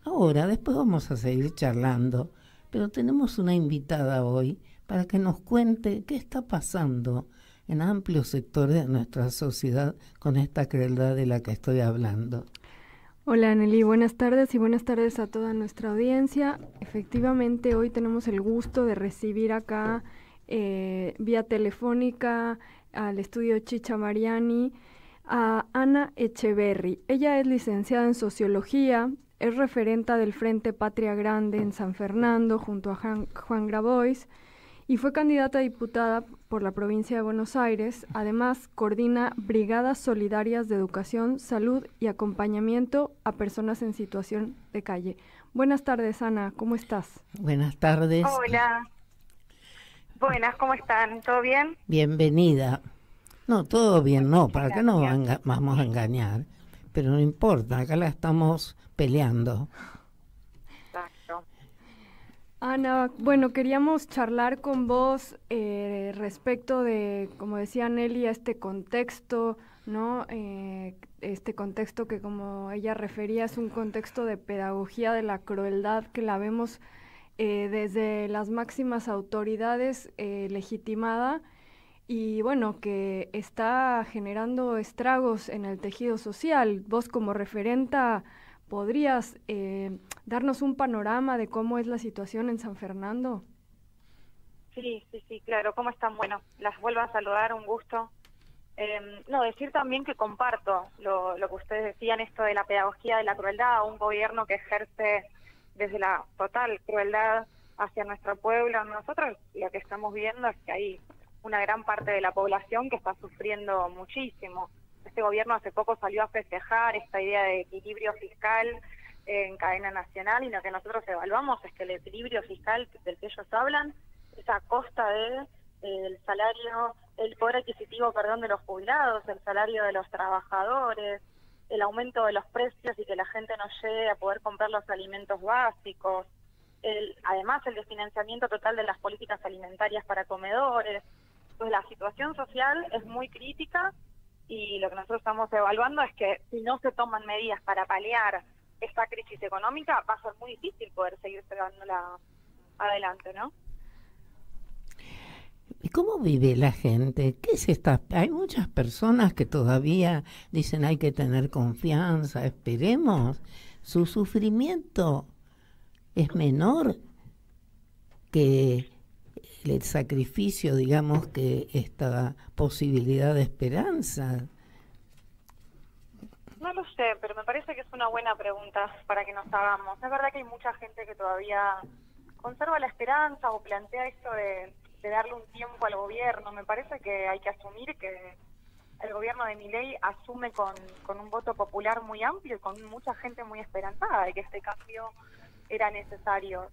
Ahora, después vamos a seguir charlando, pero tenemos una invitada hoy para que nos cuente qué está pasando en amplios sectores de nuestra sociedad con esta crueldad de la que estoy hablando. Hola Nelly, buenas tardes y buenas tardes a toda nuestra audiencia. Efectivamente, hoy tenemos el gusto de recibir acá vía telefónica al estudio Chicha Mariani a Ana Echeverry. Ella es licenciada en Sociología, es referenta del Frente Patria Grande en San Fernando junto a Juan Grabois y fue candidata a diputada por la provincia de Buenos Aires. Además, coordina brigadas solidarias de educación, salud y acompañamiento a personas en situación de calle. Buenas tardes, Ana, ¿cómo estás? Buenas tardes. Hola, buenas, ¿cómo están? ¿Todo bien? Bienvenida. No, todo bien, no, ¿para qué nos Gracias. vamos a engañar? Pero no importa, acá la estamos peleando. Exacto. Ana, bueno, queríamos charlar con vos respecto de, como decía Nelly, a este contexto, ¿no? Este contexto que, como ella refería, es un contexto de pedagogía de la crueldad que la vemos desde las máximas autoridades legitimada y, bueno, que está generando estragos en el tejido social. Vos, como referenta, ¿podrías darnos un panorama de cómo es la situación en San Fernando? Sí, claro. ¿Cómo están? Bueno, las vuelvo a saludar, un gusto. No, decir también que comparto lo que ustedes decían, esto de la pedagogía de la crueldad, un gobierno que ejerce desde la total crueldad hacia nuestro pueblo. Nosotros lo que estamos viendo es que hay una gran parte de la población que está sufriendo muchísimo. Este gobierno hace poco salió a festejar esta idea de equilibrio fiscal en cadena nacional, y lo que nosotros evaluamos es que el equilibrio fiscal del que ellos hablan es a costa de el salario, el poder adquisitivo, perdón, de los jubilados, el salario de los trabajadores, el aumento de los precios y que la gente no llegue a poder comprar los alimentos básicos, además el desfinanciamiento total de las políticas alimentarias para comedores. Pues la situación social es muy crítica, y lo que nosotros estamos evaluando es que si no se toman medidas para paliar esta crisis económica, va a ser muy difícil poder seguir llevándola adelante, ¿no? ¿Y cómo vive la gente? ¿Qué es esta? Hay muchas personas que todavía dicen hay que tener confianza, esperemos. Su sufrimiento es menor que el sacrificio, digamos, que esta posibilidad de esperanza. No lo sé, pero me parece que es una buena pregunta para que nos hagamos. Es verdad que hay mucha gente que todavía conserva la esperanza o plantea esto de darle un tiempo al gobierno. Me parece que hay que asumir que el gobierno de Milei asume con un voto popular muy amplio y con mucha gente muy esperanzada de que este cambio era necesario.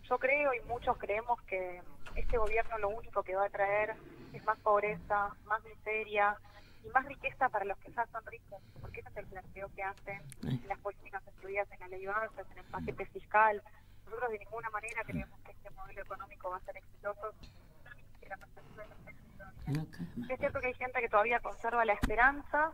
Yo creo, y muchos creemos, que este gobierno lo único que va a traer es más pobreza, más miseria y más riqueza para los que ya son ricos, porque ese es el planteo que hacen en las políticas incluidas en la ley base, en el paquete fiscal. Nosotros de ninguna manera creemos que este modelo económico va a ser exitoso. Es cierto que hay gente que todavía conserva la esperanza,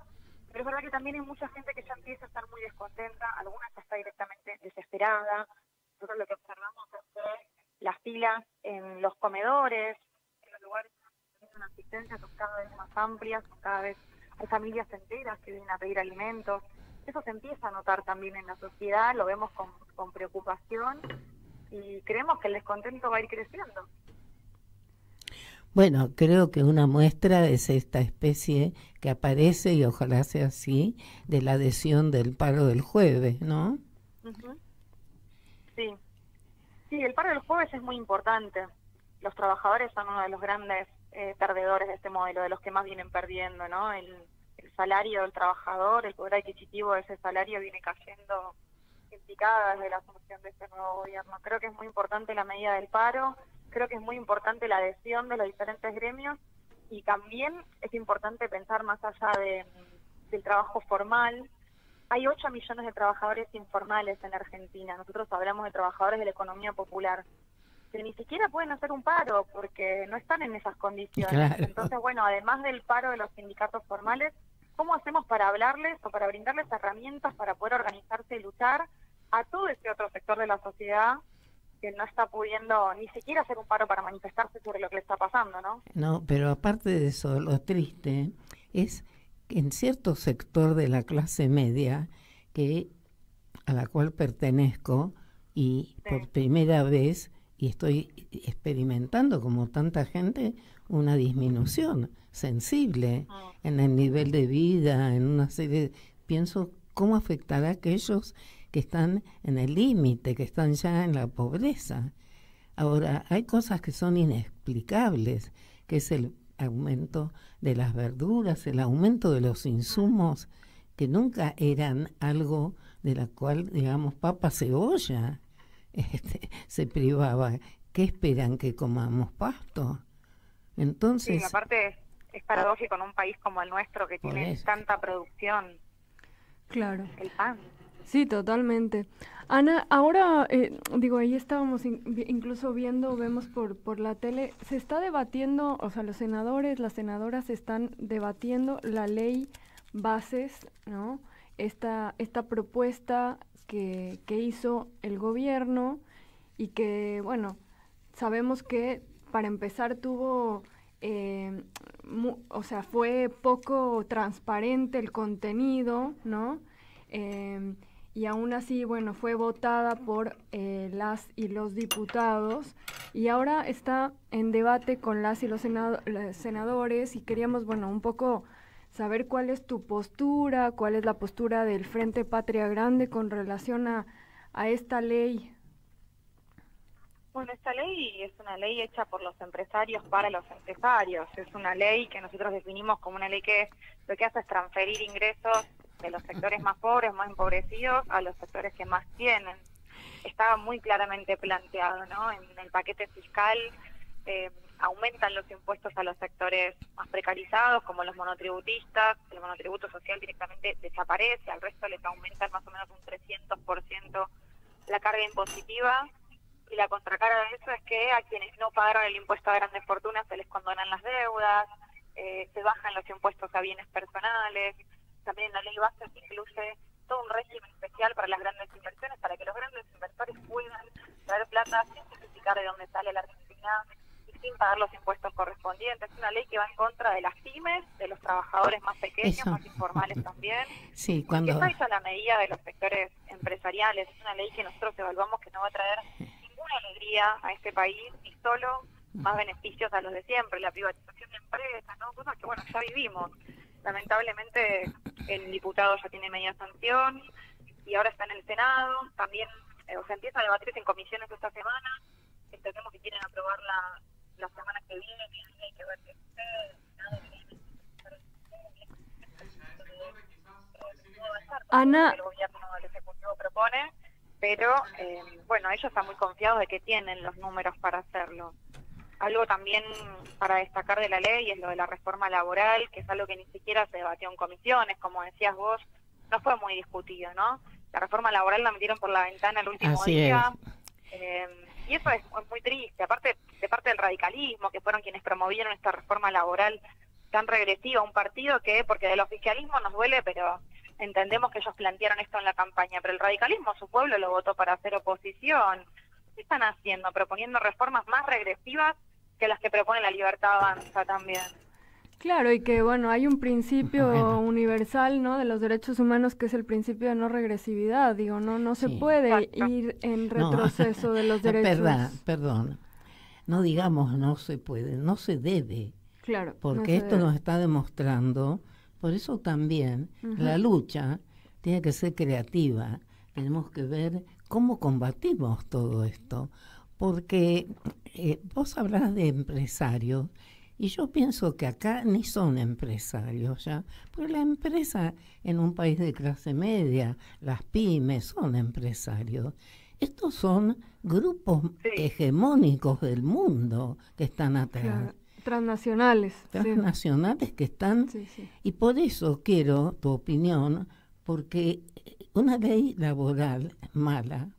pero es verdad que también hay mucha gente que ya empieza a estar muy descontenta, alguna ya está directamente desesperada. Nosotros lo que observamos es que las filas en los comedores, en los lugares donde tienen una asistencia, son cada vez más amplias, cada vez hay familias enteras que vienen a pedir alimentos. Eso se empieza a notar también en la sociedad, lo vemos con preocupación, y creemos que el descontento va a ir creciendo. Bueno, creo que una muestra es esta especie que aparece, y ojalá sea así, de la adhesión del paro del jueves, ¿no? Uh-huh. Sí. Sí, el paro del jueves es muy importante. Los trabajadores son uno de los grandes perdedores de este modelo, de los que más vienen perdiendo, ¿no? El salario del trabajador, el poder adquisitivo de ese salario viene cayendo en picada desde la asunción de este nuevo gobierno. Creo que es muy importante la medida del paro, creo que es muy importante la adhesión de los diferentes gremios, y también es importante pensar más allá del trabajo formal. Hay 8 millones de trabajadores informales en Argentina. Nosotros hablamos de trabajadores de la economía popular, que ni siquiera pueden hacer un paro porque no están en esas condiciones. Claro. Entonces, bueno, además del paro de los sindicatos formales, ¿cómo hacemos para hablarles o para brindarles herramientas para poder organizarse y luchar a todo ese otro sector de la sociedad que no está pudiendo ni siquiera hacer un paro para manifestarse sobre lo que le está pasando, ¿no? No, pero aparte de eso, lo triste es que en cierto sector de la clase media a la cual pertenezco y Sí. por primera vez, y estoy experimentando como tanta gente, una disminución sensible en el nivel de vida, en una serie pienso cómo afectará a aquellos que están en el límite, que están ya en la pobreza. Ahora, hay cosas que son inexplicables, que es el aumento de las verduras, el aumento de los insumos, que nunca eran algo de la cual, digamos, papa, cebolla, se privaba. ¿Qué esperan? ¿Que comamos pasto? Entonces, Sí, aparte es paradójico en un país como el nuestro que por tiene eso. tanta producción, Claro. el pan. Sí, totalmente. Ana, ahora, ahí estábamos incluso vemos por la tele, se está debatiendo, o sea, los senadores, las senadoras están debatiendo la ley bases, ¿no? Esta propuesta que hizo el gobierno y que, bueno, sabemos que para empezar tuvo, fue poco transparente el contenido, ¿no? Y aún así, bueno, fue votada por las y los diputados y ahora está en debate con las y los senadores y queríamos, bueno, un poco saber cuál es tu postura, cuál es la postura del Frente Patria Grande con relación a esta ley. Bueno, esta ley es una ley hecha por los empresarios para los empresarios. Es una ley que nosotros definimos como una ley que lo que hace es transferir ingresos de los sectores más pobres, más empobrecidos, a los sectores que más tienen. Estaba muy claramente planteado, ¿no? En el paquete fiscal aumentan los impuestos a los sectores más precarizados, como los monotributistas. El monotributo social directamente desaparece, al resto les aumentan más o menos un 300% la carga impositiva. Y la contracara de eso es que a quienes no pagaron el impuesto a grandes fortunas se les condonan las deudas, se bajan los impuestos a bienes personales. También la ley base incluye todo un régimen especial para las grandes inversiones, para que los grandes inversores puedan traer plata sin justificar de dónde sale la Argentina y sin pagar los impuestos correspondientes. Es una ley que va en contra de las pymes, de los trabajadores más pequeños, Eso. más informales también. Sí, Que está hecha a la medida de los sectores empresariales. Es una ley que nosotros evaluamos que no va a traer ninguna alegría a este país y solo más beneficios a los de siempre, la privatización de empresas, ¿no? Cosas que, bueno, ya vivimos. Lamentablemente el diputado ya tiene media sanción y ahora está en el Senado. También se empieza a debatir en comisiones esta semana. Entendemos que quieren aprobarla la semana que viene y hay que ver qué sucede. Ana, el gobierno del Ejecutivo propone, pero bueno, ellos están muy confiados de que tienen los números para hacerlo. Algo también para destacar de la ley es lo de la reforma laboral, que es algo que ni siquiera se debatió en comisiones, como decías vos, no fue muy discutido, ¿no? La reforma laboral la metieron por la ventana el último Así día, y eso es muy triste, aparte de parte del radicalismo, que fueron quienes promovieron esta reforma laboral tan regresiva, un partido que, porque del oficialismo nos duele, pero entendemos que ellos plantearon esto en la campaña, pero el radicalismo, su pueblo lo votó para hacer oposición. ¿Qué están haciendo? Proponiendo reformas más regresivas que las que propone la Libertad Avanza también. claro, y que bueno, hay un principio universal, ¿no? De los derechos humanos que es el principio de no regresividad. Digo, no se Sí. puede Exacto. ir en retroceso de los derechos. Perdón. No digamos no se puede, no se debe. Claro. Porque no se esto debe. nos está demostrando, por eso también la lucha tiene que ser creativa. Tenemos que ver cómo combatimos todo esto. Porque vos hablás de empresarios y yo pienso que acá ni son empresarios ya. Porque la empresa en un país de clase media, las pymes son empresarios. Estos son grupos hegemónicos del mundo que están atrás. Claro. Transnacionales. Transnacionales que están, Sí, sí. y por eso quiero tu opinión, porque una ley laboral mala,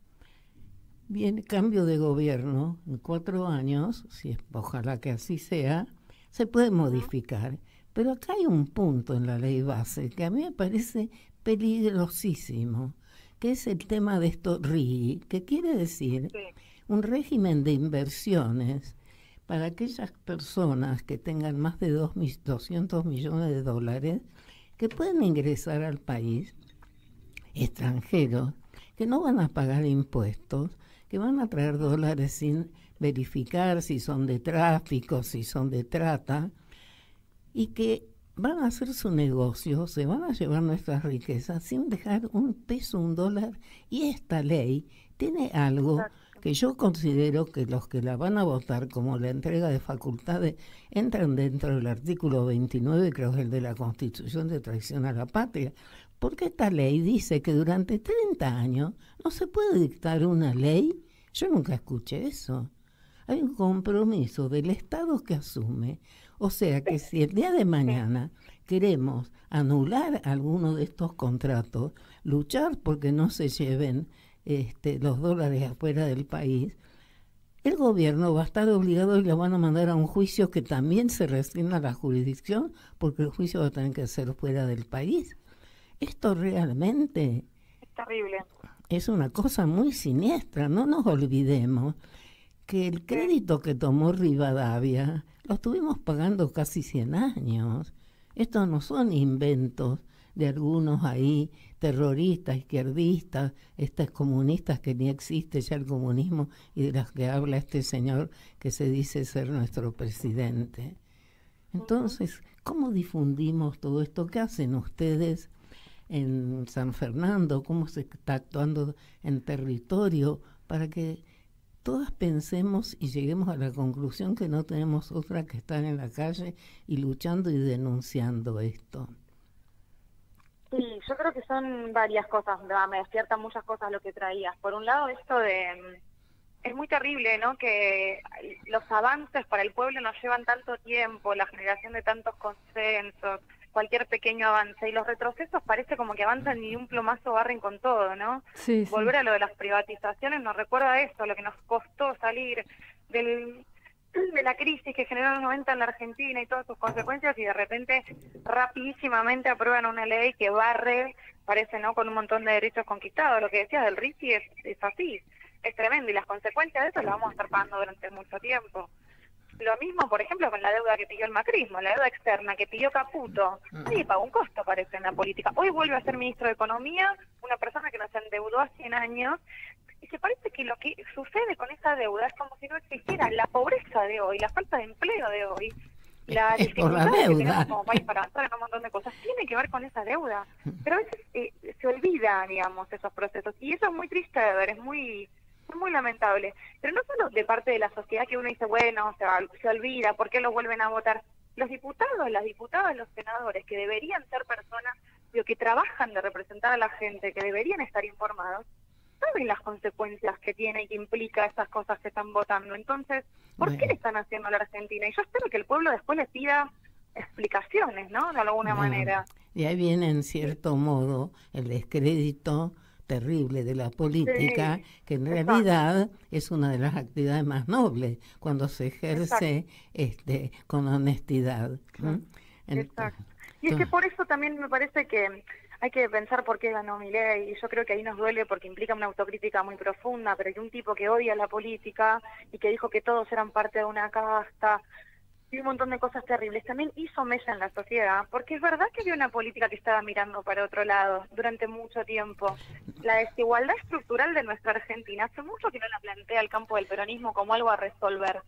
viene cambio de gobierno en 4 años, ojalá que así sea, se puede modificar, pero acá hay un punto en la ley base que a mí me parece peligrosísimo, que es el tema de esto RIGI, que quiere decir Sí. un régimen de inversiones para aquellas personas que tengan más de 200 millones de dólares que pueden ingresar al país, extranjeros, que no van a pagar impuestos, que van a traer dólares sin verificar si son de tráfico, si son de trata, y que van a hacer su negocio, se van a llevar nuestras riquezas sin dejar un peso, un dólar. Y esta ley tiene algo Exacto. que yo considero que los que la van a votar como la entrega de facultades entran dentro del artículo 29, creo que es el de la Constitución, de traición a la patria, porque esta ley dice que durante 30 años no se puede dictar una ley. Yo nunca escuché eso. Hay un compromiso del Estado que asume. O sea que si el día de mañana queremos anular alguno de estos contratos, luchar porque no se lleven los dólares afuera del país, el gobierno va a estar obligado y lo van a mandar a un juicio que también se resigna a la jurisdicción, porque el juicio va a tener que ser fuera del país. Esto realmente Es terrible. es una cosa muy siniestra. No nos olvidemos que el crédito que tomó Rivadavia lo estuvimos pagando casi 100 años. Estos no son inventos de algunos ahí, terroristas, izquierdistas, estos comunistas que ni existe ya el comunismo y de los que habla este señor que se dice ser nuestro presidente. Entonces, ¿cómo difundimos todo esto? ¿Qué hacen ustedes en San Fernando? ¿Cómo se está actuando en territorio para que todas pensemos y lleguemos a la conclusión que no tenemos otra que estar en la calle y luchando y denunciando esto? Sí, yo creo que son varias cosas, me despiertan muchas cosas lo que traías. Por un lado, esto de... Es muy terrible, ¿no?, que los avances para el pueblo nos llevan tanto tiempo, la generación de tantos consensos, cualquier pequeño avance, y los retrocesos parece como que avanzan y un plumazo barren con todo, ¿no? Sí, sí. Volver a lo de las privatizaciones nos recuerda esto, lo que nos costó salir de la crisis que generó en los 90 en la Argentina y todas sus consecuencias, y de repente rapidísimamente aprueban una ley que barre, parece, ¿no?, con un montón de derechos conquistados. Lo que decías del RISI es así, es tremendo, y las consecuencias de eso las vamos a estar pagando durante mucho tiempo. Lo mismo, por ejemplo, con la deuda que pidió el macrismo, la deuda externa que pidió Caputo. Nadie pagó un costo, parece, en la política. Hoy vuelve a ser ministro de Economía, una persona que nos endeudó a 100 años, y se parece que lo que sucede con esa deuda es como si no existiera la pobreza de hoy, la falta de empleo de hoy, la Es por la dificultad que deuda. tenemos como país para avanzar en un montón de cosas, tiene que ver con esa deuda. Pero a veces se olvida, digamos, esos procesos, y eso es muy triste de ver, es muy lamentable. Pero no solo de parte de la sociedad, que uno dice, bueno, se olvida, ¿por qué lo vuelven a votar? Los diputados, las diputadas, los senadores, que deberían ser personas que trabajan de representar a la gente, que deberían estar informados, saben las consecuencias que tiene y que implica esas cosas que están votando. Entonces, ¿por qué le están haciendo a la Argentina? Y yo espero que el pueblo después les pida explicaciones, ¿no?, de alguna manera. Y ahí viene, en cierto modo, el descrédito terrible de la política, que en realidad es una de las actividades más nobles cuando se ejerce con honestidad. Exacto. Y es que por eso también me parece que hay que pensar por qué ganó Milei, y yo creo que ahí nos duele porque implica una autocrítica muy profunda, pero que un tipo que odia la política y que dijo que todos eran parte de una casta y un montón de cosas terribles, también hizo mella en la sociedad, porque es verdad que había una política que estaba mirando para otro lado durante mucho tiempo. La desigualdad estructural de nuestra Argentina hace mucho que no la plantea el campo del peronismo como algo a resolver.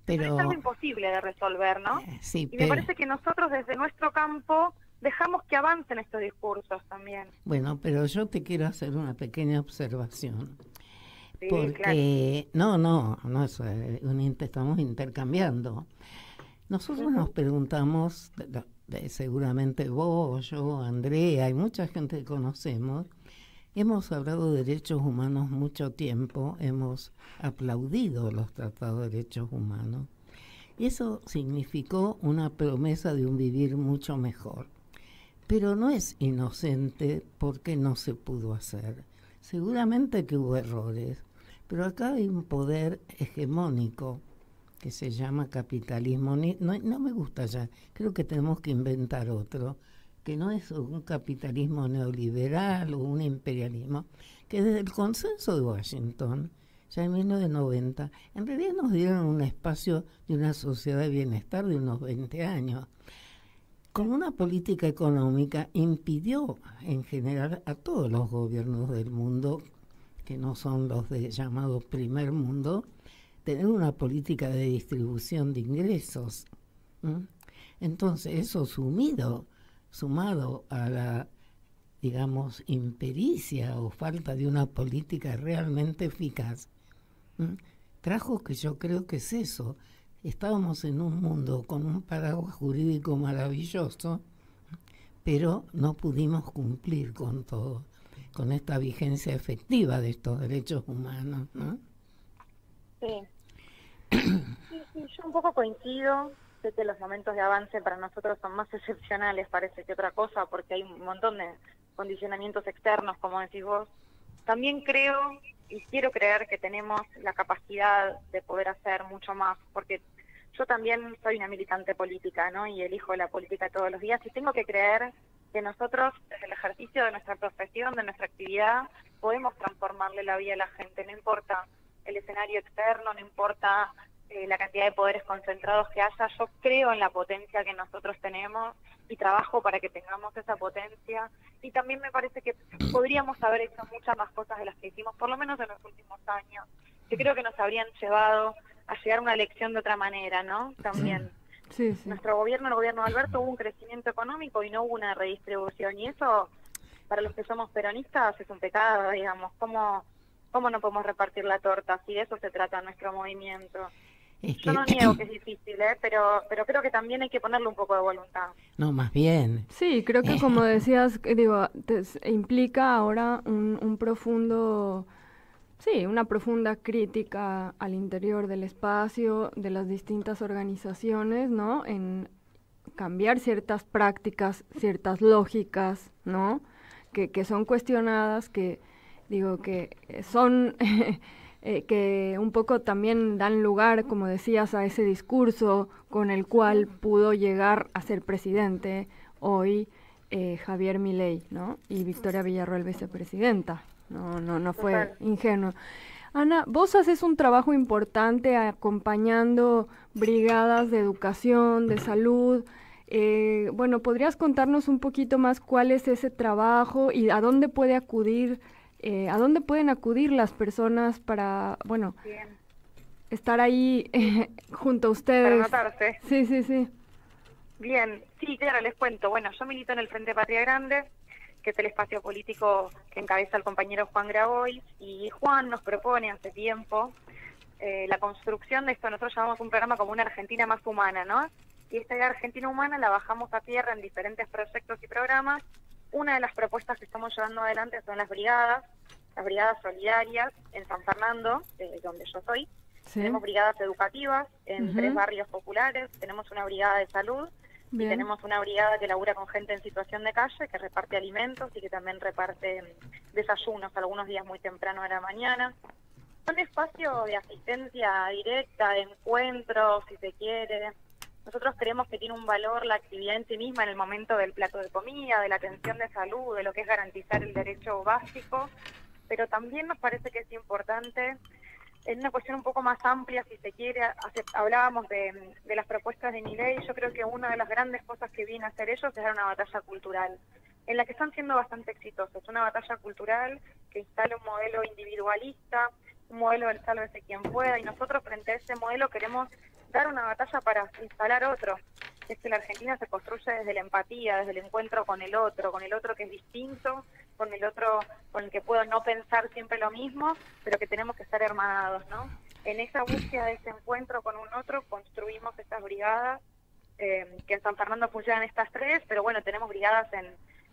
Pero es algo imposible de resolver, ¿no? Sí, y me parece que nosotros desde nuestro campo dejamos que avancen estos discursos también. Bueno, pero yo te quiero hacer una pequeña observación. Sí, porque claro. no es estamos intercambiando. Nosotros nos preguntamos, seguramente vos, yo, Andrea y mucha gente que conocemos, hemos hablado de derechos humanos mucho tiempo, hemos aplaudido los tratados de derechos humanos, y eso significó una promesa de un vivir mucho mejor. Pero no es inocente porque no se pudo hacer. Seguramente que hubo errores, pero acá hay un poder hegemónico que se llama capitalismo. No me gusta ya, creo que tenemos que inventar otro, que no es un capitalismo neoliberal o un imperialismo, que desde el consenso de Washington, ya en 1990, en realidad nos dieron un espacio de una sociedad de bienestar de unos 20 años. Con una política económica impidió en general a todos los gobiernos del mundo, que no son los de llamado primer mundo, tener una política de distribución de ingresos. Entonces eso sumado a la, digamos, impericia o falta de una política realmente eficaz, trajo que yo creo que es eso. Estábamos en un mundo con un paraguas jurídico maravilloso, pero no pudimos cumplir con todo, con esta vigencia efectiva de estos derechos humanos, ¿no? Sí. Sí, yo un poco coincido. Sé que los momentos de avance para nosotros son más excepcionales, parece, que otra cosa, porque hay un montón de condicionamientos externos, como decís vos. También creo y quiero creer que tenemos la capacidad de poder hacer mucho más, porque yo también soy una militante política, ¿no? Y elijo la política todos los días, y tengo que creer que nosotros, desde el ejercicio de nuestra profesión, de nuestra actividad, podemos transformarle la vida a la gente, no importa el escenario externo, no importa la cantidad de poderes concentrados que haya. Yo creo en la potencia que nosotros tenemos y trabajo para que tengamos esa potencia, y también me parece que podríamos haber hecho muchas más cosas de las que hicimos, por lo menos en los últimos años, que creo que nos habrían llevado a llegar a una elección de otra manera, ¿no? También. Sí, sí. Nuestro gobierno, el gobierno de Alberto, hubo un crecimiento económico y no hubo una redistribución, y eso, para los que somos peronistas, es un pecado, digamos. ¿Cómo no podemos repartir la torta? Si de eso se trata nuestro movimiento. Yo no niego que es difícil, pero creo que también hay que ponerle un poco de voluntad. No, más bien. Sí, creo que como decías, implica ahora un profundo, sí, una profunda crítica al interior del espacio, de las distintas organizaciones, ¿no? En cambiar ciertas prácticas, ciertas lógicas, ¿no? Que son cuestionadas, que son que un poco también dan lugar, como decías, a ese discurso con el cual pudo llegar a ser presidente hoy Javier Milei, ¿no? Y Victoria Villarroel vicepresidenta. No fue ingenuo. Ana, vos haces un trabajo importante acompañando brigadas de educación, de salud. Bueno, ¿podrías contarnos un poquito más cuál es ese trabajo y a dónde pueden acudir las personas para, bueno, Bien. Estar ahí junto a ustedes? Para anotarse. Sí. Bien, sí, claro, les cuento. Bueno, yo milito en el Frente Patria Grande, que es el espacio político que encabeza el compañero Juan Grabois, y Juan nos propone hace tiempo la construcción de esto. Nosotros llamamos un programa como una Argentina más humana, ¿no? Y esta idea Argentina humana la bajamos a tierra en diferentes proyectos y programas. Una de las propuestas que estamos llevando adelante son las brigadas solidarias en San Fernando, donde yo soy. ¿Sí? Tenemos brigadas educativas en 3 barrios populares, tenemos una brigada de salud. Bien. Y tenemos una brigada que labura con gente en situación de calle, que reparte alimentos y que también reparte desayunos, algunos días muy temprano de la mañana. Un espacio de asistencia directa, de encuentro, si se quiere. Nosotros creemos que tiene un valor la actividad en sí misma en el momento del plato de comida, de la atención de salud, de lo que es garantizar el derecho básico, pero también nos parece que es importante, en una cuestión un poco más amplia, si se quiere. Hablábamos de las propuestas de Milei. Yo creo que una de las grandes cosas que viene a hacer ellos es dar una batalla cultural, en la que están siendo bastante exitosos. Una batalla cultural que instala un modelo individualista, un modelo del sálvese quien pueda, y nosotros frente a ese modelo queremos dar una batalla para instalar otro. Es que la Argentina se construye desde la empatía, desde el encuentro con el otro que es distinto, con el otro con el que puedo no pensar siempre lo mismo, pero que tenemos que estar hermanados, ¿no? En esa búsqueda de ese encuentro con un otro construimos estas brigadas, que en San Fernando funcionan estas 3, pero bueno, tenemos brigadas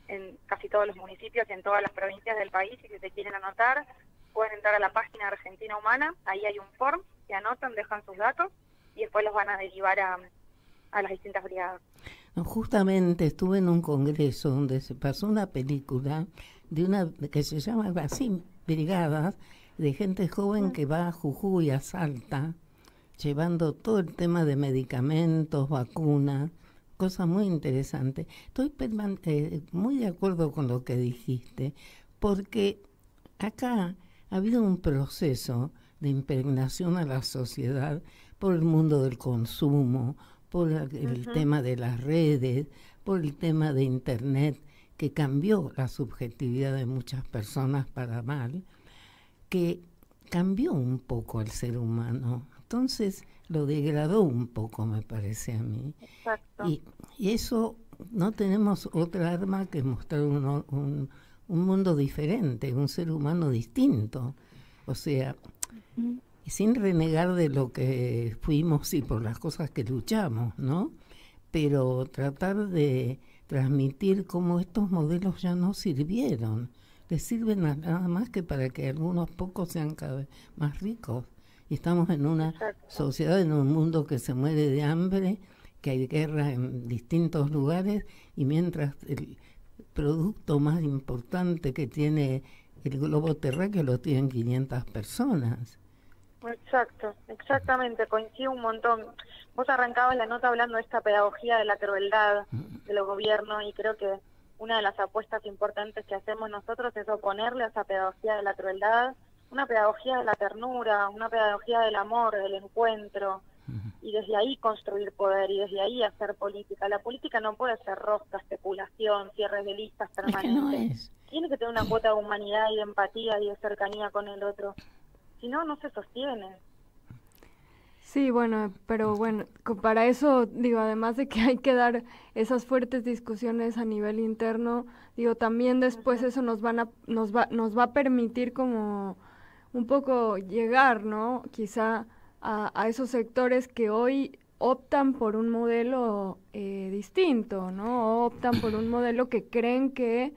en casi todos los municipios y en todas las provincias del país, y si se quieren anotar, pueden entrar a la página Argentina Humana, ahí hay un form, que anotan, dejan sus datos, y después los van a derivar a las distintas brigadas. No, justamente estuve en un congreso donde se pasó una película de una que se llama así, Brigadas, de gente joven que va a Jujuy, a Salta, llevando todo el tema de medicamentos, vacunas, cosa muy interesante. Estoy muy de acuerdo con lo que dijiste, porque acá ha habido un proceso de impregnación a la sociedad por el mundo del consumo, por el tema de las redes, por el tema de Internet, que cambió la subjetividad de muchas personas para mal, que cambió un poco al ser humano. Entonces lo degradó un poco, me parece a mí. Exacto. Y eso, no tenemos otra arma que mostrar un mundo diferente, un ser humano distinto. O sea, sin renegar de lo que fuimos y por las cosas que luchamos, ¿no? Pero tratar de transmitir cómo estos modelos ya no sirvieron. Les sirven nada más que para que algunos pocos sean cada vez más ricos. Y estamos en una sociedad, en un mundo que se muere de hambre, que hay guerra en distintos lugares, y mientras el producto más importante que tiene el globo terráqueo lo tienen 500 personas. Exacto, exactamente, coincido un montón. Vos arrancabas la nota hablando de esta pedagogía de la crueldad de los gobiernos, y creo que una de las apuestas importantes que hacemos nosotros es oponerle a esa pedagogía de la crueldad, una pedagogía de la ternura, una pedagogía del amor, del encuentro, y desde ahí construir poder, y desde ahí hacer política. La política no puede ser rosca, especulación, cierres de listas permanentes. Es que no es. Tiene que tener una cuota de humanidad y de empatía y de cercanía con el otro. Si no, no se sostiene. Sí, bueno, pero bueno, para eso, digo, además de que hay que dar esas fuertes discusiones a nivel interno, digo, también después eso nos va a permitir como un poco llegar, ¿no? Quizá a esos sectores que hoy optan por un modelo distinto, ¿no? Optan por un modelo que creen que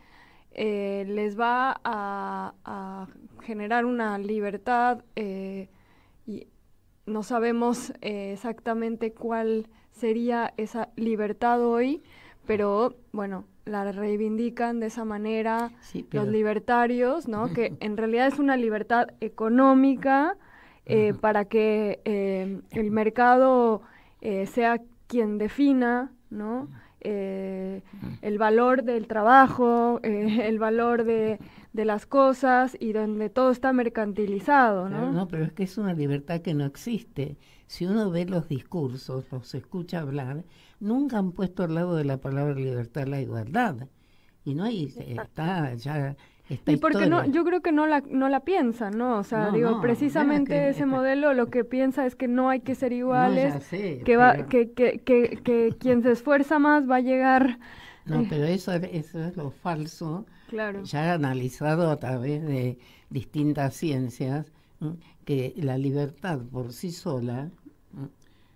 les va a generar una libertad y no sabemos exactamente cuál sería esa libertad hoy, pero bueno, la reivindican de esa manera los libertarios, ¿no? Que en realidad es una libertad económica para que el mercado sea quien defina, ¿no? El valor del trabajo, el valor de las cosas, y donde todo está mercantilizado, ¿no? Claro, no, pero es que es una libertad que no existe. Si uno ve los discursos, los escucha hablar, nunca han puesto al lado de la palabra libertad la igualdad. Y no hay, está ya... Y porque no, yo creo que no la piensan, ¿no? O sea, precisamente ese modelo lo que piensa es que no hay que ser iguales, no, ya sé, que quien se esfuerza más va a llegar. No, pero eso es lo falso, claro, ya analizado a través de distintas ciencias, que la libertad por sí sola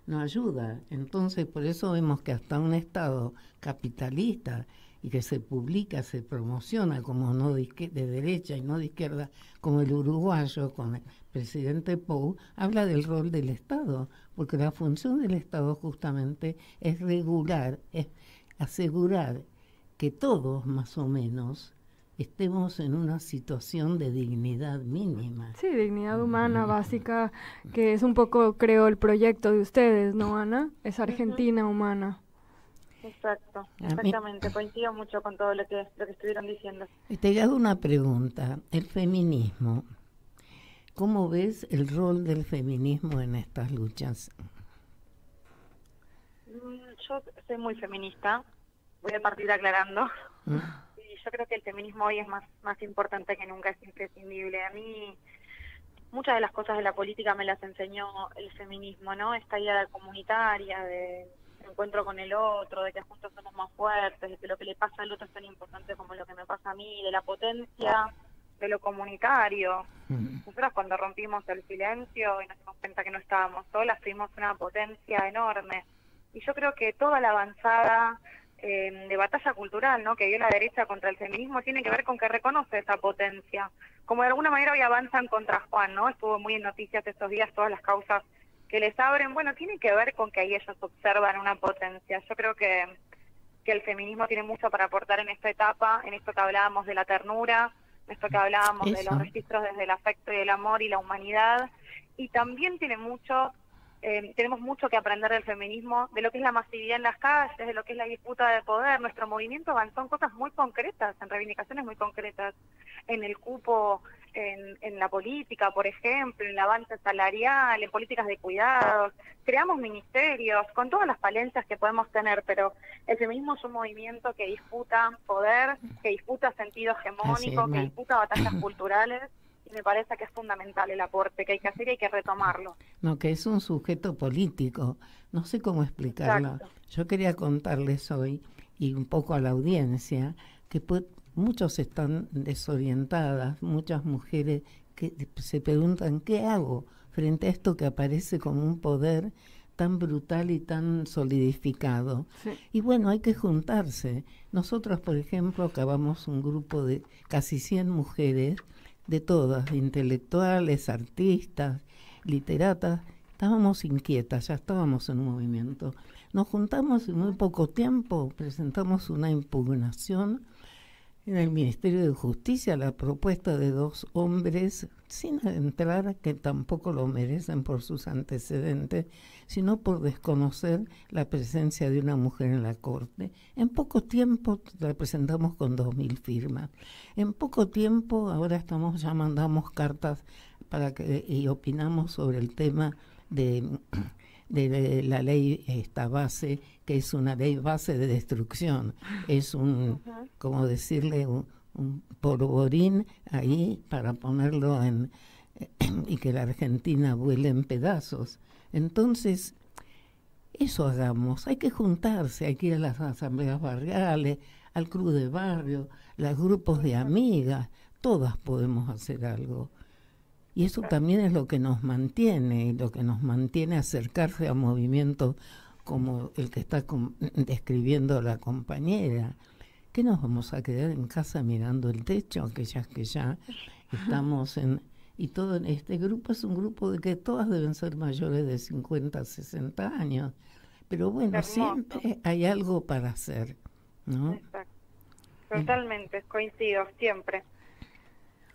no ayuda. Entonces, por eso vemos que hasta un Estado capitalista y que se publica, se promociona como no de derecha y no de izquierda, como el uruguayo con el presidente Pou, habla del rol del Estado, porque la función del Estado justamente es regular, es asegurar que todos más o menos estemos en una situación de dignidad mínima. Sí, dignidad humana básica, que es un poco, creo, el proyecto de ustedes, ¿no, Ana? Es Argentina humana. Exacto, exactamente, coincido mucho con todo lo que estuvieron diciendo. Te hago una pregunta, el feminismo, ¿cómo ves el rol del feminismo en estas luchas? Yo soy muy feminista, voy a partir aclarando, y yo creo que el feminismo hoy es más importante que nunca, es imprescindible. A mí muchas de las cosas de la política me las enseñó el feminismo, ¿no? Esta idea comunitaria, de encuentro con el otro, de que juntos somos más fuertes, de que lo que le pasa al otro es tan importante como lo que me pasa a mí, de la potencia de lo comunitario. Nosotros cuando rompimos el silencio y nos dimos cuenta que no estábamos solas, tuvimos una potencia enorme. Y yo creo que toda la avanzada de batalla cultural, ¿no?, que dio la derecha contra el feminismo tiene que ver con que reconoce esa potencia. Como de alguna manera hoy avanzan contra Juan, ¿no? Estuvo muy en noticias estos días todas las causas que les abren. Bueno, tiene que ver con que ahí ellos observan una potencia. Yo creo que el feminismo tiene mucho para aportar en esta etapa, en esto que hablábamos de la ternura, en esto que hablábamos de los registros desde el afecto y el amor y la humanidad, y también tiene mucho tenemos mucho que aprender del feminismo, de lo que es la masividad en las calles, de lo que es la disputa de poder. Nuestro movimiento avanzó en cosas muy concretas, en reivindicaciones muy concretas, en el cupo, en la política, por ejemplo, en el avance salarial, en políticas de cuidados. Creamos ministerios con todas las falencias que podemos tener, pero el feminismo es un movimiento que disputa poder, que disputa sentido hegemónico, que disputa batallas culturales. Y me parece que es fundamental el aporte que hay que hacer y hay que retomarlo. No, que es un sujeto político, no sé cómo explicarlo. Exacto. Yo quería contarles hoy, y un poco a la audiencia, que muchos están desorientadas, muchas mujeres que se preguntan, ¿qué hago frente a esto que aparece como un poder tan brutal y tan solidificado? Sí. Y bueno, hay que juntarse. Nosotros, por ejemplo, acabamos un grupo de casi 100 mujeres, de todas, intelectuales, artistas, literatas. Estábamos inquietas, ya estábamos en un movimiento. Nos juntamos y en muy poco tiempo presentamos una impugnación en el Ministerio de Justicia, la propuesta de 2 hombres, sin entrar, que tampoco lo merecen por sus antecedentes, sino por desconocer la presencia de una mujer en la Corte. En poco tiempo la presentamos con 2.000 firmas. En poco tiempo, ahora ya mandamos cartas y opinamos sobre el tema de la ley esta base, que es una ley base de destrucción. Es como decirle, un polvorín ahí para ponerlo y que la Argentina vuele en pedazos. Entonces, eso hagamos. Hay que juntarse, hay que ir a las asambleas barriales, al club de barrio, los grupos de amigas. Todas podemos hacer algo. Y eso también es lo que nos mantiene, acercarse a movimientos como el que está describiendo la compañera. ¿Qué nos vamos a quedar en casa mirando el techo? Que ya estamos y todo este grupo es un grupo de que todas deben ser mayores de 50, 60 años. Pero bueno, Hermoso. Siempre hay algo para hacer, ¿no? Exacto. Totalmente, coincido, siempre.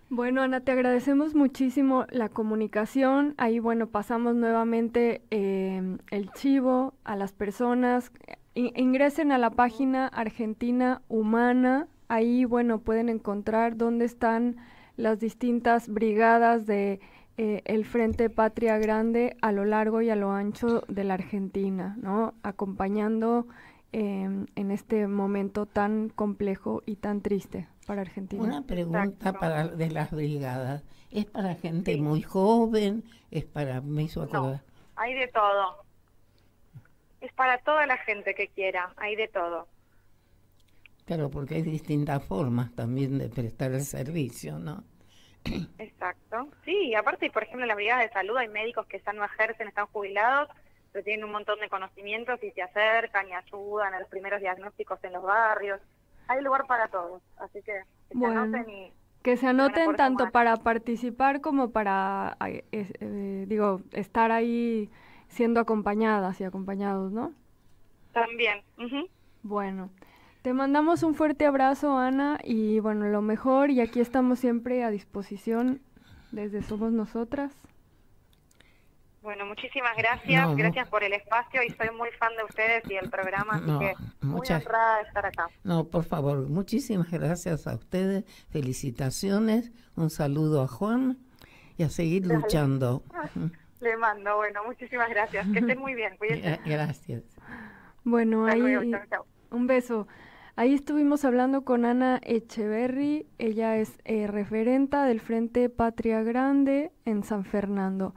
Bueno, Ana, te agradecemos muchísimo la comunicación. Ahí, bueno, pasamos nuevamente el chivo a las personas. Ingresen a la página Argentina Humana. Ahí, bueno, pueden encontrar dónde están las distintas brigadas de el Frente Patria Grande a lo largo y a lo ancho de la Argentina, ¿no? Acompañando en este momento tan complejo y tan triste para Argentina. Una pregunta de las brigadas. ¿Es para gente muy joven? Me hizo acordar. No, hay de todo. Es para toda la gente que quiera, hay de todo. Claro, porque hay distintas formas también de prestar el servicio, ¿no? Exacto. Sí, aparte, por ejemplo, en las brigadas de salud hay médicos que ya no ejercen, están jubilados, pero tienen un montón de conocimientos y se acercan y ayudan a los primeros diagnósticos en los barrios. Hay lugar para todos, así que se anoten que se anoten tanto para participar como para, estar ahí siendo acompañadas y acompañados, ¿no? También. Bueno, te mandamos un fuerte abrazo, Ana, y bueno, lo mejor, y aquí estamos siempre a disposición desde Somos Nosotras. Bueno, muchísimas gracias, gracias por el espacio y soy muy fan de ustedes y el programa, así que muy honrada de estar acá. No, por favor, muchísimas gracias a ustedes, felicitaciones, un saludo a Juan y a seguir luchando. Le mando, bueno, muchísimas gracias, que estén muy bien, cuídense. Gracias. Bueno, ahí luego, chau. Un beso. Ahí estuvimos hablando con Ana Echeverry, ella es referenta del Frente Patria Grande en San Fernando.